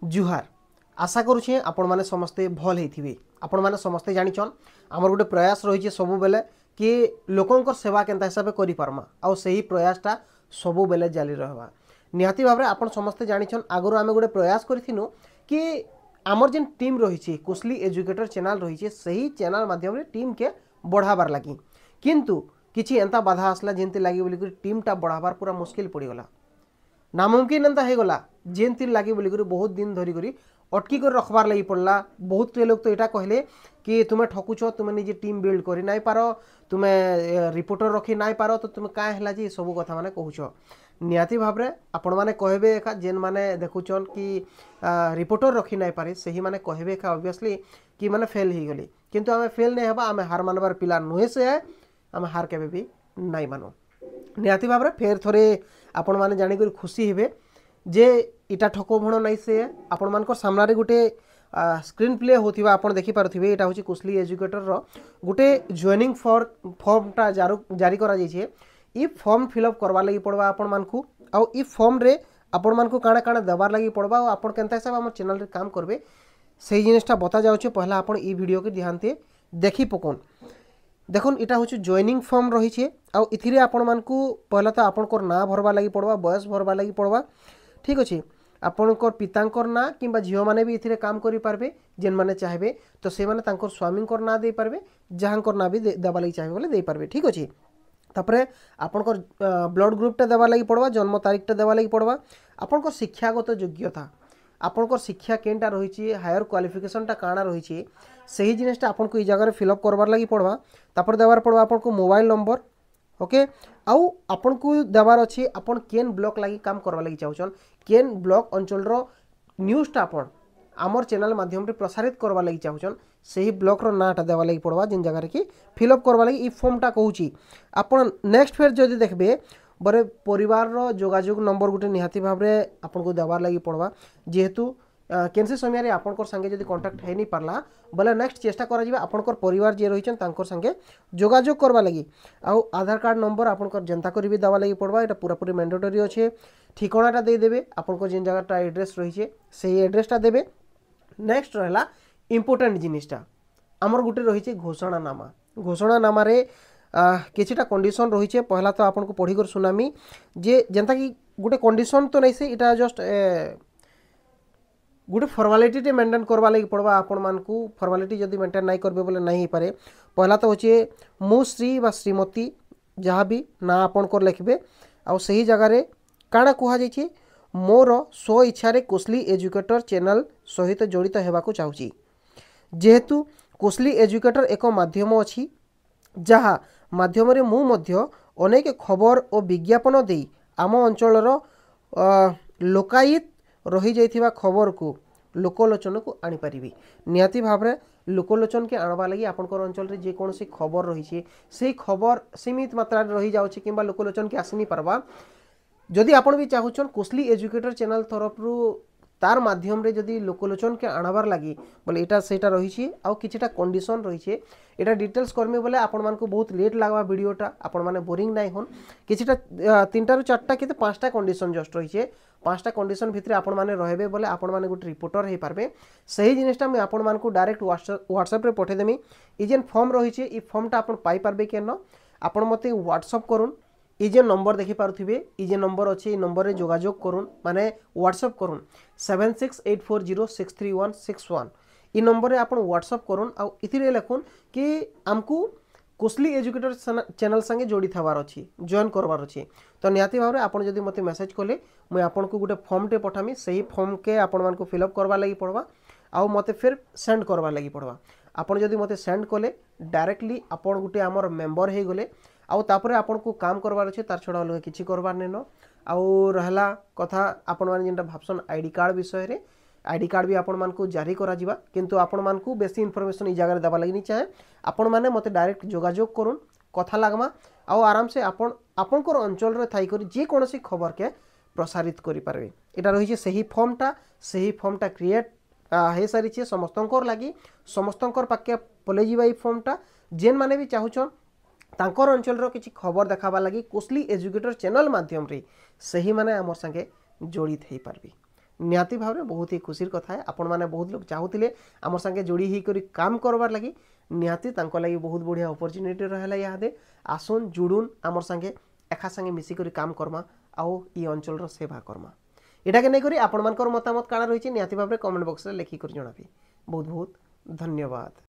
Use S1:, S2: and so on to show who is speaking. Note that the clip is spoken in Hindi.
S1: जुहार आशा करुछे आपण माने समस्ते भल होइथिबे। आपण माने समस्ते जानिछन हमर गोटे प्रयास रही सबु बेले कि लोकंकर सेवा केनता हिसाब करि पारमा आ सही प्रयासटा सबु बेले जारी रहबा। निहाती भाव में आपण समस्ते जानिछन आगरो आमे गोटे प्रयास करिथिनु कि आमर जेन टीम रही कुशली एजुकेटर चैनल रही सही चैनल माध्यम टीम के बढ़ाबार लगी किंतु किछि एंता बाधा आसला जेंति लगी बोली टीमटा बढ़ाबार पूरा मुश्किल पड़गला नामुमकिन एंता हो गला जेंति लगी बोली बहुत दिन धरिक अटकी कर रखबार लगी पड़ला। बहुत लोग तो यहाँ कहले कि तुम्हें ठकुच तुम्हें निजे टीम बिल्ड कर नाई पार तुम्हें रिपोर्टर रखी नाई पार तो तुम्हें क्या है जे सब कथा माने कहूछ। निहाती भाव में आपण मैंने कहबे एका जेन माने देखुचन कि रिपोर्टर रखी नाई पारे सही माने कहबे एका ऑब्वियसली कि माने फेल ही गली किंतु आमे फेल नहीं हबा आमे हार मानबार पिला नुहे से है आमे हार केबे भी नहीं मानो। निहाती भाव में फेर थोड़े आपण मैंने जानिक खुशी हेबे जे इटा ठको भण नहीं से आपण मानकर सामने गोटे स्क्रीन प्ले होथिबा आपण देखि पारुथिबे। एटा होची कुशली एजुकेटर रो गोटे जॉइनिंग फॉर्मटा जारी करा जाइछे। ई फॉर्म फिलअप करवा लगी पड़वा आपण मानकू आ ई फॉर्म रे आपण मानकू काଣା काଣା देबार लगी पड़वा और आपण केनता हिसाब हमर चैनल रे काम करबे सही जिनिसटा बता जाउछे। पहला आपण ई वीडियो के ध्यान से देखि पकोन देखुन इटा होची जॉइनिंग फॉर्म रही छे आ इथिरे आपण मानकू पहला तो आपनकर ना भरवा लगी पड़वा बयस भरवा लगी पड़वा ठीक अच्छे। आपणकर पितांकर ना कि झील मैंने भी इथिरे काम करि पारबे जेन माने चाहबे तो से माने तांकर स्वामींकर ना दे पारबे जहाँकर ना भी देवा लगी चाहबे बोले दे पारबे ठीक अच्छे। तापरे आपणकर ब्लड ग्रुपटा देवा लगी पड़वा जन्म तारीखटा देवा लगी पड़वा आपणकर शिक्षागत योग्यता आपणकर शिक्षा केनटा रही हायर क्वालिफिकेशनटा काଣା रही सही जिनिसटा आपनको ई जगह फिलअप करवार लगी पड़वा। तापर देवार पड़वा आपनको मोबाइल नंबर ओके आउ आपन को देवार अच्छे आपन केन ब्लॉक लगी काम करवा लगी चाहछन केन ब्लॉक अंचल रो न्यूज़टा आपन आमर चैनल माध्यम रे प्रसारित करवा लगी चाहछन सही ब्लॉक रो नाटा देवा लगी पड़वा जिन जगह रे कि फिलअप करवा लगी ई फॉर्मटा कहूची। आपन नेक्स्ट फेर जदि देखबे बरे परिवार रो जोगाजोग नंबर गोटे निहाती भाव रे आपन को देवार लगी पड़वा जेहेतु केनसे समय रे आपनकर संगे जदि कांटेक्ट है नहीं पारला बोले नेक्स्ट चेष्टा करा जिबा आपनकर परिवार जे रहिछन तांकर संगे जोगाजोग करवा लगी आउ आधार कार्ड नंबर आपनकर जनता करी भी दवा लगी पड़वा एटा पूरा पूरी मैंडेटरी अच्छे। ठिकानाटा दे देबे आपनकर जेन जगहटा एड्रेस रहिछे सही एड्रेसटा देबे। नेक्स्ट रहला इंपोर्टेंट जिनिसटा आमर गोटे रहिछे घोषणानामा रे किछिटा कंडीशन रहिछे। पहला तो आपनको पढ़ी कर सुनामी जे जेंता कि गोटे कंडीशन तो नहीं से इटा जस्ट गोटे फॉर्मालिटी मेंटेन करवा लगी पड़वा आपण मानकू फॉर्मालिटी जदि मेंटेन नहीं करबे बोले नहीं हो पारे। पहला तो होचे मु श्री बा श्रीमती जहाँ भी ना आपण कर लिखबे आ सही जगह रे काଣା कुहा जाइछे मोर स्व इच्छा रे कुशली एजुकेटर चैनल सहित जड़ित हेबाकू चाहूची जेहेतु कुशली एजुकेटर एक माध्यम अछि जहाँ माध्यम रे मु मध्य अनेक खबर और विज्ञापन दे आम अंचल लोकायित रही जाइथिबा खबर को लोकलोचन को आनी पारिबी। निहाती भाव में लोकलोचन के आनवा लगी आपनकर अंचल रे जे कोनोसी खबर रही से खबर सीमित मात्रा रही जाउछि किंबा लोकलोचन के आसनी पारबा। जदि आपण भी चाहूछन कुशली एजुकेटर चैनल तरफ रु तार माध्यम रे जदि लोकलोचन के आनबार लगी बोले एटा सेटा रही आउ किछिटा कंडीशन रही एटा डिटेल्स करमे बोले आपण मान को बहुत लेट लागबा वीडियोटा आपण माने बोरिंग नहीं होन किछिटा 3टा रु 4टा के 5टा कंडीशन जस्ट रही 5टा कंडीशन भितर आपण माने रहबे बोले आपण माने गोटे रिपोर्टर हे पारबे सही जिनिसटा मैं आपण मान को डायरेक्ट व्हाट्सएप रे पठे देमी। ई जेन फॉर्म रही ई फॉर्मटा आपण पाई पारबे केन आपण मते व्हाट्सएप करूँ ई जे नंबर देखि पारुथिबे ई जे नंबर अच्छे ई नंबर रे जोगाजोग करूँ माने व्हाट्सएप करूँ 7684063161 ई नंबर रे आपण व्हाट्सएप करूँ आ इथिरे लिखुन कि आमको कुशली एजुकेटर चैनल संगे जोड़ी थवार अच्छी जॉइन करवार अच्छी। तो निहाती भाव में आपड़ जदि मते मेसेज कले मुझे आपन को गोटे फॉर्म टे पठामी सही फॉर्म के आपण मान को फिलअप करवा लगी पड़वा आउ मते फिर सेंड करवा लगी पड़वा। आपन जदि मते सेंड कले डायरेक्टली आपन गोटे आमर मेंबर हो गले आउ तापरे आपन को काम करवार अच्छे तार छड़ा अलग किछि करवार नेनो। आउ रहला कथा आपण माने जेंटा भाबसन आईडी कार्ड विषय रे आईडी कार्ड भी आपण मान को जारी करा जिबा किंतु आपण मान को बेसी इनफॉरमेशन ई जगह देबा लगी नहीं चाहे आपण माने मते डायरेक्ट जोगाजोग करूँ कथा लागमा आउ आराम से आपनकर अंचल रे थाई करी जे कोनोसी खबर के प्रसारित करि पारबे। एटा रही सही फॉर्मटा क्रिएट हे सारी छे समस्तंकर लगी समस्तंकर पाके पले जिबा ई फॉर्मटा जेन माने भी चाहूछन तांकर अंचल रो किछि खबर देखाबा लगी कुशली एजुकेटर चैनल माध्यम रे सही माने हमर संगे जोड़ित हे पारबी। निहाती भाव में बहुत ही खुशी कथा है। आपण मैंने बहुत लोग चाहूले आम संगे जोड़ी होकर काम करवार लगी निहाती लगी बहुत बढ़िया अपॉर्चुनिटी रहा इहादे आसुन जुड़ुन आमर संगे एका संगे मिसिक काम करमा आउ ई अंचल सेवा करमा एटा के नहीं करी आपण मानकर मतामत काଣା रही निहाती भाव में कमेंट बॉक्स में लिखिक जनाबी। बहुत बहुत धन्यवाद।